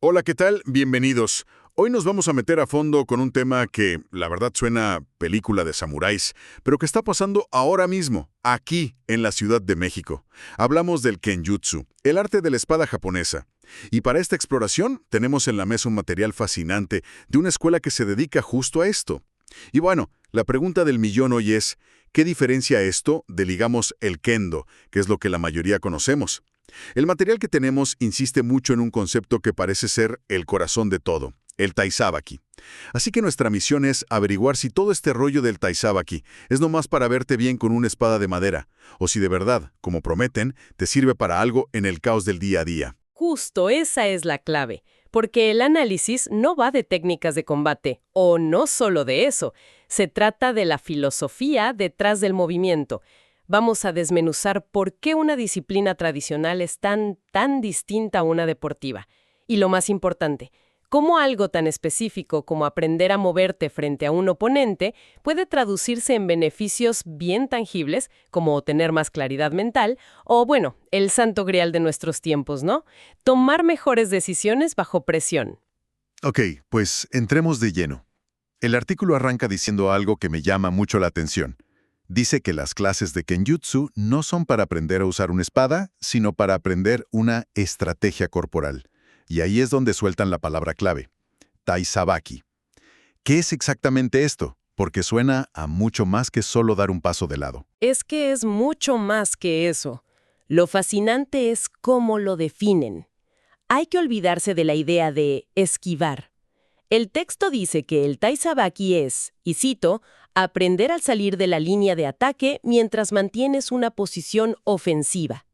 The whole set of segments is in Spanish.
Hola, ¿qué tal? Bienvenidos. Hoy nos vamos a meter a fondo con un tema que, la verdad, suena película de samuráis, pero que está pasando ahora mismo, aquí, en la Ciudad de México. Hablamos del Kenjutsu, el arte de la espada japonesa. Y para esta exploración tenemos en la mesa un material fascinante de una escuela que se dedica justo a esto. Y bueno, la pregunta del millón hoy es, ¿qué diferencia esto de, digamos, el kendo, que es lo que la mayoría conocemos? El material que tenemos insiste mucho en un concepto que parece ser el corazón de todo, el taizabaki. Así que nuestra misión es averiguar si todo este rollo del taizabaki es nomás para verte bien con una espada de madera, o si de verdad, como prometen, te sirve para algo en el caos del día a día. Justo esa es la clave, porque el análisis no va de técnicas de combate, o no solo de eso, se trata de la filosofía detrás del movimiento. Vamos a desmenuzar por qué una disciplina tradicional es tan distinta a una deportiva. Y lo más importante, cómo algo tan específico como aprender a moverte frente a un oponente puede traducirse en beneficios bien tangibles, como tener más claridad mental, o bueno, el santo grial de nuestros tiempos, ¿no? Tomar mejores decisiones bajo presión. Ok, pues entremos de lleno. El artículo arranca diciendo algo que me llama mucho la atención. Dice que las clases de Kenjutsu no son para aprender a usar una espada, sino para aprender una estrategia corporal. Y ahí es donde sueltan la palabra clave, taizabaki. ¿Qué es exactamente esto? Porque suena a mucho más que solo dar un paso de lado. Es que es mucho más que eso. Lo fascinante es cómo lo definen. Hay que olvidarse de la idea de esquivar. El texto dice que el taizabaki es, y cito, aprender al salir de la línea de ataque mientras mantienes una posición ofensiva.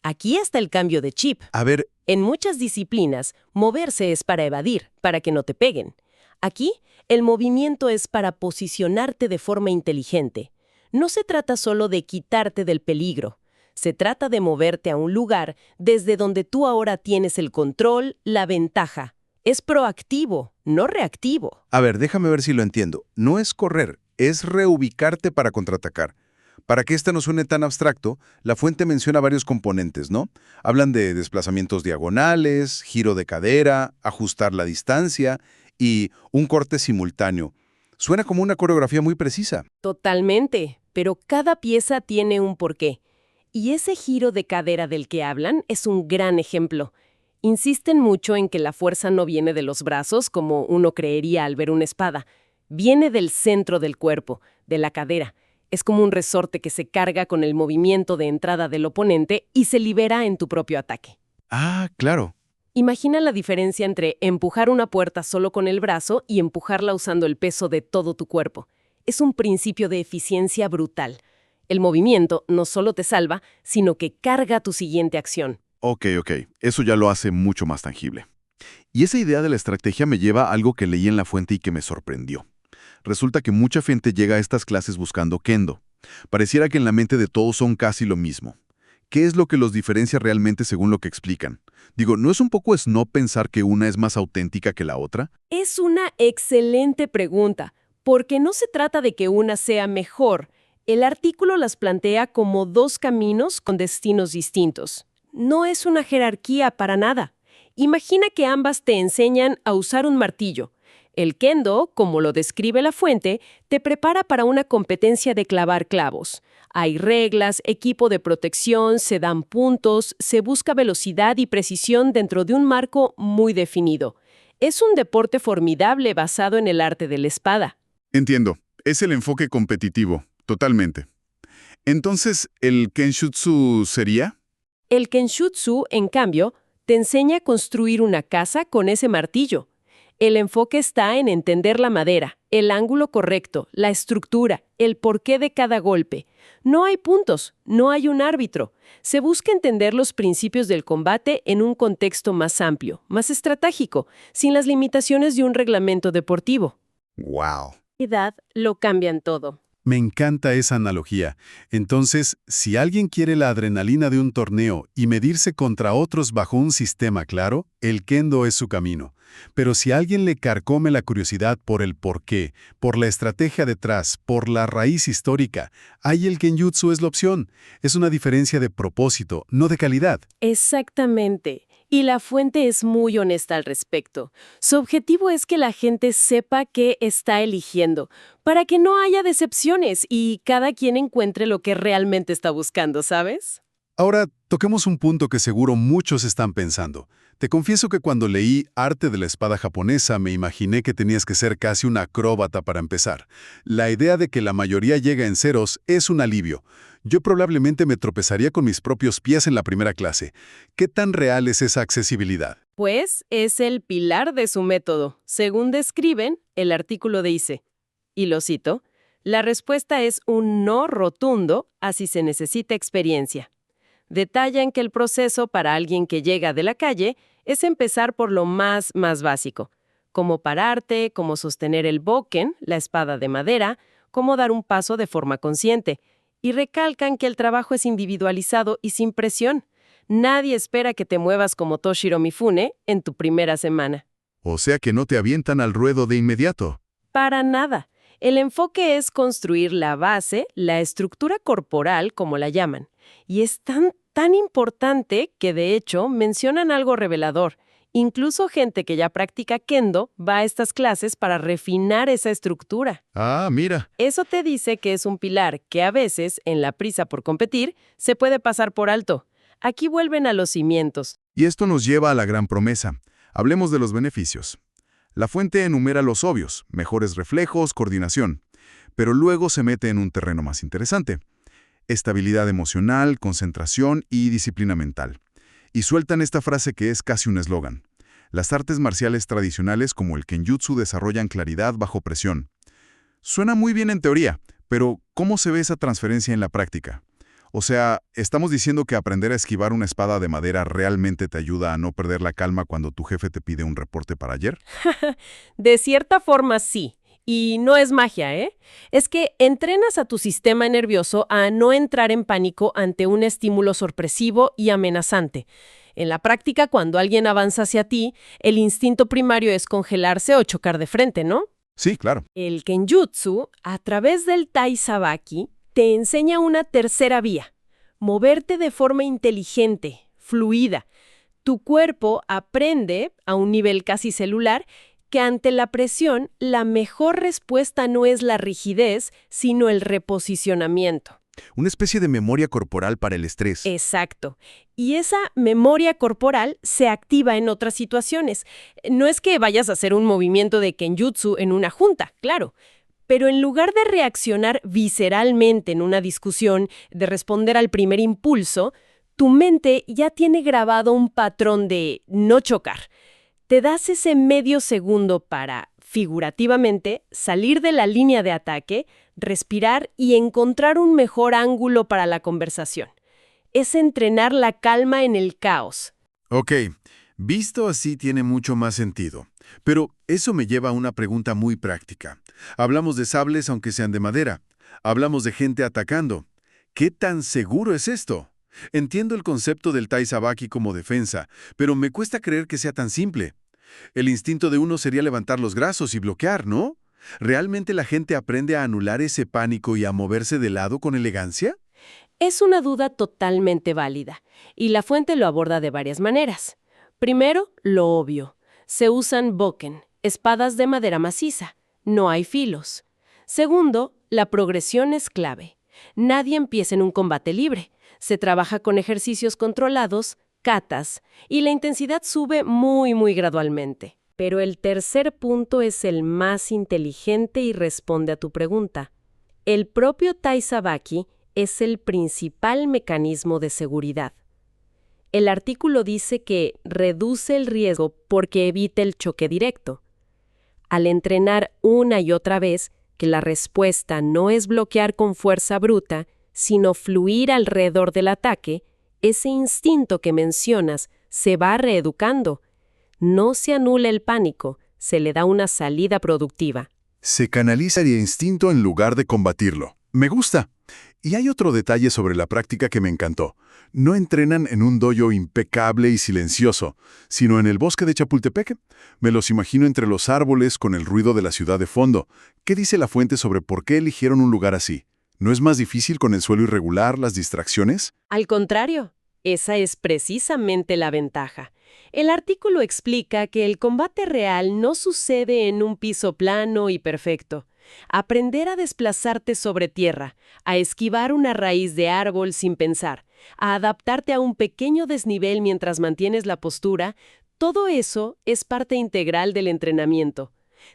Aquí está el cambio de chip. A ver, En muchas disciplinas, moverse es para evadir, para que no te peguen. Aquí, el movimiento es para posicionarte de forma inteligente. No se trata solo de quitarte del peligro. Se trata de moverte a un lugar desde donde tú ahora tienes el control, la ventaja. Es proactivo, no reactivo. déjame ver si lo entiendo. No es correr, es reubicarte para contraatacar. Para que esto no suene tan abstracto, la fuente menciona varios componentes, ¿no? Hablan de desplazamientos diagonales, giro de cadera, ajustar la distancia y un corte simultáneo. Suena como una coreografía muy precisa. Totalmente, pero cada pieza tiene un porqué. Y ese giro de cadera del que hablan es un gran ejemplo. Insisten mucho en que la fuerza no viene de los brazos, como uno creería al ver una espada. Viene del centro del cuerpo, de la cadera. Es como un resorte que se carga con el movimiento de entrada del oponente y se libera en tu propio ataque. Ah, claro. Imagina la diferencia entre empujar una puerta solo con el brazo y empujarla usando el peso de todo tu cuerpo. Es un principio de eficiencia brutal. El movimiento no solo te salva, sino que carga tu siguiente acción. Ok. Eso ya lo hace mucho más tangible. Y esa idea de la estrategia me lleva a algo que leí en la fuente y que me sorprendió. Resulta que mucha gente llega a estas clases buscando kendo. Pareciera que en la mente de todos son casi lo mismo. ¿Qué es lo que los diferencia realmente según lo que explican? Digo, ¿no es un poco snob pensar que una es más auténtica que la otra? Es una excelente pregunta, porque no se trata de que una sea mejor. El artículo las plantea como dos caminos con destinos distintos. No es una jerarquía para nada. Imagina que ambas te enseñan a usar un martillo. El kendo, como lo describe la fuente, te prepara para una competencia de clavar clavos. Hay reglas, equipo de protección, se dan puntos, se busca velocidad y precisión dentro de un marco muy definido. Es un deporte formidable basado en el arte de la espada. Entiendo, es el enfoque competitivo, totalmente. Entonces, ¿el Kenjutsu sería? El Kenshutsu, en cambio, te enseña a construir una casa con ese martillo. El enfoque está en entender la madera, el ángulo correcto, la estructura, el porqué de cada golpe. No hay puntos, no hay un árbitro. Se busca entender los principios del combate en un contexto más amplio, más estratégico, sin las limitaciones de un reglamento deportivo. ¡Wow! La edad lo cambian todo. Me encanta esa analogía. Entonces, si alguien quiere la adrenalina de un torneo y medirse contra otros bajo un sistema claro, el kendo es su camino. Pero si alguien le carcome la curiosidad por el porqué, por la estrategia detrás, por la raíz histórica, ahí el kenjutsu es la opción. Es una diferencia de propósito, no de calidad. Exactamente. Y la fuente es muy honesta al respecto. Su objetivo es que la gente sepa qué está eligiendo, para que no haya decepciones y cada quien encuentre lo que realmente está buscando, ¿sabes? Ahora, toquemos un punto que seguro muchos están pensando. Te confieso que cuando leí Arte de la espada japonesa me imaginé que tenías que ser casi un acróbata para empezar. La idea de que la mayoría llega en ceros es un alivio. Yo probablemente me tropezaría con mis propios pies en la primera clase. ¿Qué tan real es esa accesibilidad? Pues es el pilar de su método. Según describen, el artículo dice, y lo cito, la respuesta es un no rotundo a si se necesita experiencia. Detallan que el proceso para alguien que llega de la calle es empezar por lo más básico, como pararte, como sostener el bokken, la espada de madera, cómo dar un paso de forma consciente, y recalcan que el trabajo es individualizado y sin presión. Nadie espera que te muevas como Toshiro Mifune en tu primera semana. O sea que no te avientan al ruedo de inmediato. Para nada. El enfoque es construir la base, la estructura corporal, como la llaman. Y es tan importante que, de hecho, mencionan algo revelador. Incluso gente que ya practica kendo va a estas clases para refinar esa estructura. Ah, mira. Eso te dice que es un pilar que a veces, en la prisa por competir, se puede pasar por alto. Aquí vuelven a los cimientos. Y esto nos lleva a la gran promesa. Hablemos de los beneficios. La fuente enumera los obvios, mejores reflejos, coordinación. Pero luego se mete en un terreno más interesante. Estabilidad emocional, concentración y disciplina mental. Y sueltan esta frase que es casi un eslogan. Las artes marciales tradicionales como el Kenjutsu desarrollan claridad bajo presión. Suena muy bien en teoría, pero ¿cómo se ve esa transferencia en la práctica? O sea, ¿estamos diciendo que aprender a esquivar una espada de madera realmente te ayuda a no perder la calma cuando tu jefe te pide un reporte para ayer? De cierta forma, sí. Y no es magia, ¿eh? Es que entrenas a tu sistema nervioso a no entrar en pánico ante un estímulo sorpresivo y amenazante. En la práctica, cuando alguien avanza hacia ti, el instinto primario es congelarse o chocar de frente, ¿no? Sí, claro. El Kenjutsu, a través del Tai Sabaki, te enseña una tercera vía. Moverte de forma inteligente, fluida. Tu cuerpo aprende, a un nivel casi celular, que ante la presión, la mejor respuesta no es la rigidez, sino el reposicionamiento. Una especie de memoria corporal para el estrés. Exacto. Y esa memoria corporal se activa en otras situaciones. No es que vayas a hacer un movimiento de Kenjutsu en una junta, claro. Pero en lugar de reaccionar visceralmente en una discusión, de responder al primer impulso, tu mente ya tiene grabado un patrón de no chocar. Te das ese medio segundo para, figurativamente, salir de la línea de ataque, respirar y encontrar un mejor ángulo para la conversación. Es entrenar la calma en el caos. Ok, visto así tiene mucho más sentido. Pero eso me lleva a una pregunta muy práctica. Hablamos de sables aunque sean de madera. Hablamos de gente atacando. ¿Qué tan seguro es esto? Entiendo el concepto del Tai Sabaki como defensa, pero me cuesta creer que sea tan simple. El instinto de uno sería levantar los brazos y bloquear, ¿no? ¿Realmente la gente aprende a anular ese pánico y a moverse de lado con elegancia? Es una duda totalmente válida, y la fuente lo aborda de varias maneras. Primero, lo obvio. Se usan bokken, espadas de madera maciza. No hay filos. Segundo, la progresión es clave. Nadie empieza en un combate libre. Se trabaja con ejercicios controlados, katas, y la intensidad sube muy gradualmente. Pero el tercer punto es el más inteligente y responde a tu pregunta. El propio Tai Sabaki es el principal mecanismo de seguridad. El artículo dice que reduce el riesgo porque evita el choque directo. Al entrenar una y otra vez que la respuesta no es bloquear con fuerza bruta, sino fluir alrededor del ataque, ese instinto que mencionas se va reeducando. No se anula el pánico, se le da una salida productiva. Se canaliza el instinto en lugar de combatirlo. Me gusta. Y hay otro detalle sobre la práctica que me encantó. No entrenan en un dojo impecable y silencioso, sino en el bosque de Chapultepec. Me los imagino entre los árboles con el ruido de la ciudad de fondo. ¿Qué dice la fuente sobre por qué eligieron un lugar así? ¿No es más difícil con el suelo irregular, las distracciones? Al contrario, esa es precisamente la ventaja. El artículo explica que el combate real no sucede en un piso plano y perfecto. Aprender a desplazarte sobre tierra, a esquivar una raíz de árbol sin pensar, a adaptarte a un pequeño desnivel mientras mantienes la postura, todo eso es parte integral del entrenamiento.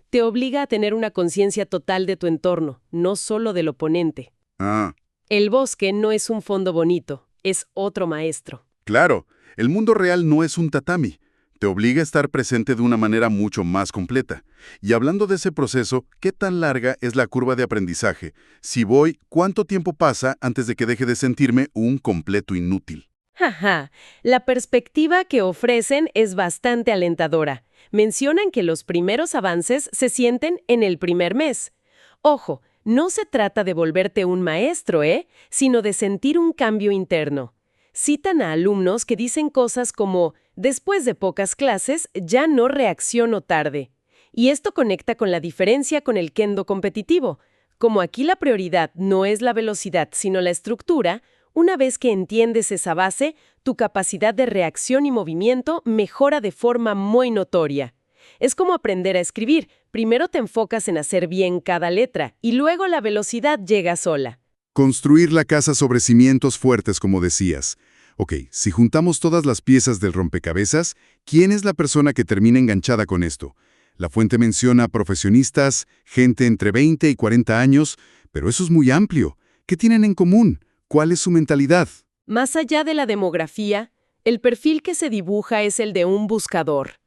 Te obliga a tener una conciencia total de tu entorno, no solo del oponente. Ah, El bosque no es un fondo bonito, es otro maestro. claro, el mundo real no es un tatami. Te obliga a estar presente de una manera mucho más completa. Y hablando de ese proceso, ¿qué tan larga es la curva de aprendizaje? Si voy, ¿cuánto tiempo pasa antes de que deje de sentirme un completo inútil? Jaja, la perspectiva que ofrecen es bastante alentadora. Mencionan que los primeros avances se sienten en el primer mes. Ojo, no se trata de volverte un maestro, sino de sentir un cambio interno. Citan a alumnos que dicen cosas como, después de pocas clases, ya no reacciono tarde. Y esto conecta con la diferencia con el kendo competitivo. Como aquí la prioridad no es la velocidad, sino la estructura, una vez que entiendes esa base, tu capacidad de reacción y movimiento mejora de forma muy notoria. Es como aprender a escribir. Primero te enfocas en hacer bien cada letra y luego la velocidad llega sola. Construir la casa sobre cimientos fuertes, como decías. Ok, si juntamos todas las piezas del rompecabezas, ¿quién es la persona que termina enganchada con esto? La fuente menciona profesionistas, gente entre 20 y 40 años, pero eso es muy amplio. ¿Qué tienen en común? ¿Cuál es su mentalidad? Más allá de la demografía, el perfil que se dibuja es el de un buscador.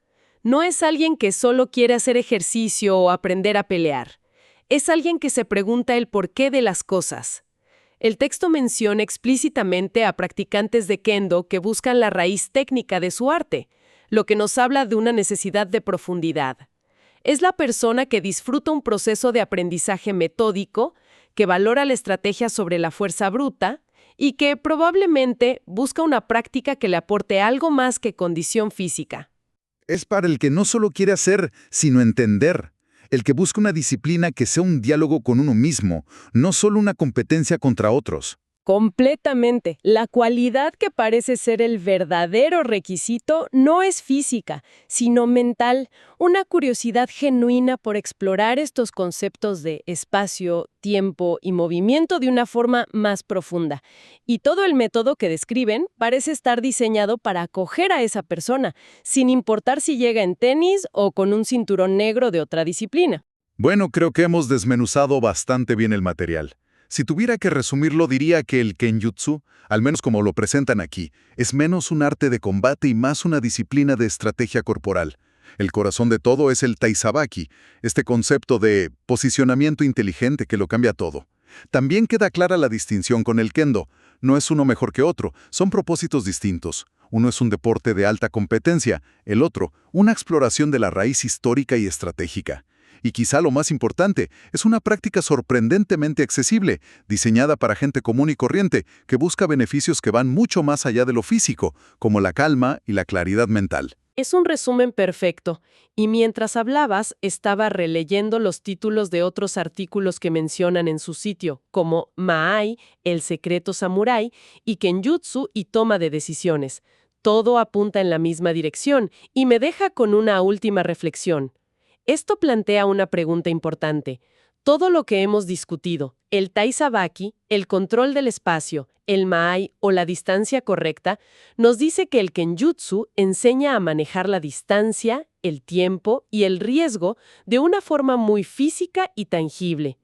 No es alguien que solo quiere hacer ejercicio o aprender a pelear. Es alguien que se pregunta el porqué de las cosas. El texto menciona explícitamente a practicantes de kendo que buscan la raíz técnica de su arte, lo que nos habla de una necesidad de profundidad. Es la persona que disfruta un proceso de aprendizaje metódico, que valora la estrategia sobre la fuerza bruta y que probablemente busca una práctica que le aporte algo más que condición física. Es para el que no solo quiere hacer, sino entender. El que busca una disciplina que sea un diálogo con uno mismo, no solo una competencia contra otros. Completamente. La cualidad que parece ser el verdadero requisito no es física, sino mental, una curiosidad genuina por explorar estos conceptos de espacio, tiempo y movimiento de una forma más profunda. Y todo el método que describen parece estar diseñado para acoger a esa persona, sin importar si llega en tenis o con un cinturón negro de otra disciplina. Bueno, creo que hemos desmenuzado bastante bien el material. Si tuviera que resumirlo, diría que el Kenjutsu, al menos como lo presentan aquí, es menos un arte de combate y más una disciplina de estrategia corporal. El corazón de todo es el Taizabaki, este concepto de posicionamiento inteligente que lo cambia todo. También queda clara la distinción con el Kendo. No es uno mejor que otro, son propósitos distintos. Uno es un deporte de alta competencia, el otro, una exploración de la raíz histórica y estratégica. Y quizá lo más importante, es una práctica sorprendentemente accesible, diseñada para gente común y corriente, que busca beneficios que van mucho más allá de lo físico, como la calma y la claridad mental. Es un resumen perfecto, y mientras hablabas estaba releyendo los títulos de otros artículos que mencionan en su sitio, como Maai, el secreto samurái, y Kenjutsu y toma de decisiones. Todo apunta en la misma dirección, y me deja con una última reflexión. Esto plantea una pregunta importante. Todo lo que hemos discutido, el Taizabaki, el control del espacio, el Maai o la distancia correcta, nos dice que el Kenjutsu enseña a manejar la distancia, el tiempo y el riesgo de una forma muy física y tangible.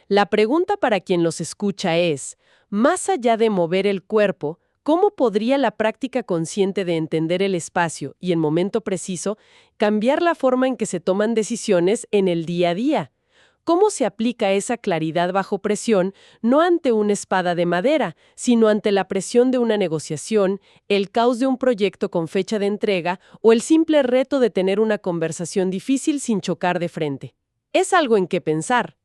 La pregunta para quien los escucha es, más allá de mover el cuerpo, ¿cómo podría la práctica consciente de entender el espacio y el momento preciso cambiar la forma en que se toman decisiones en el día a día? ¿Cómo se aplica esa claridad bajo presión, no ante una espada de madera, sino ante la presión de una negociación, el caos de un proyecto con fecha de entrega o el simple reto de tener una conversación difícil sin chocar de frente? Es algo en qué pensar.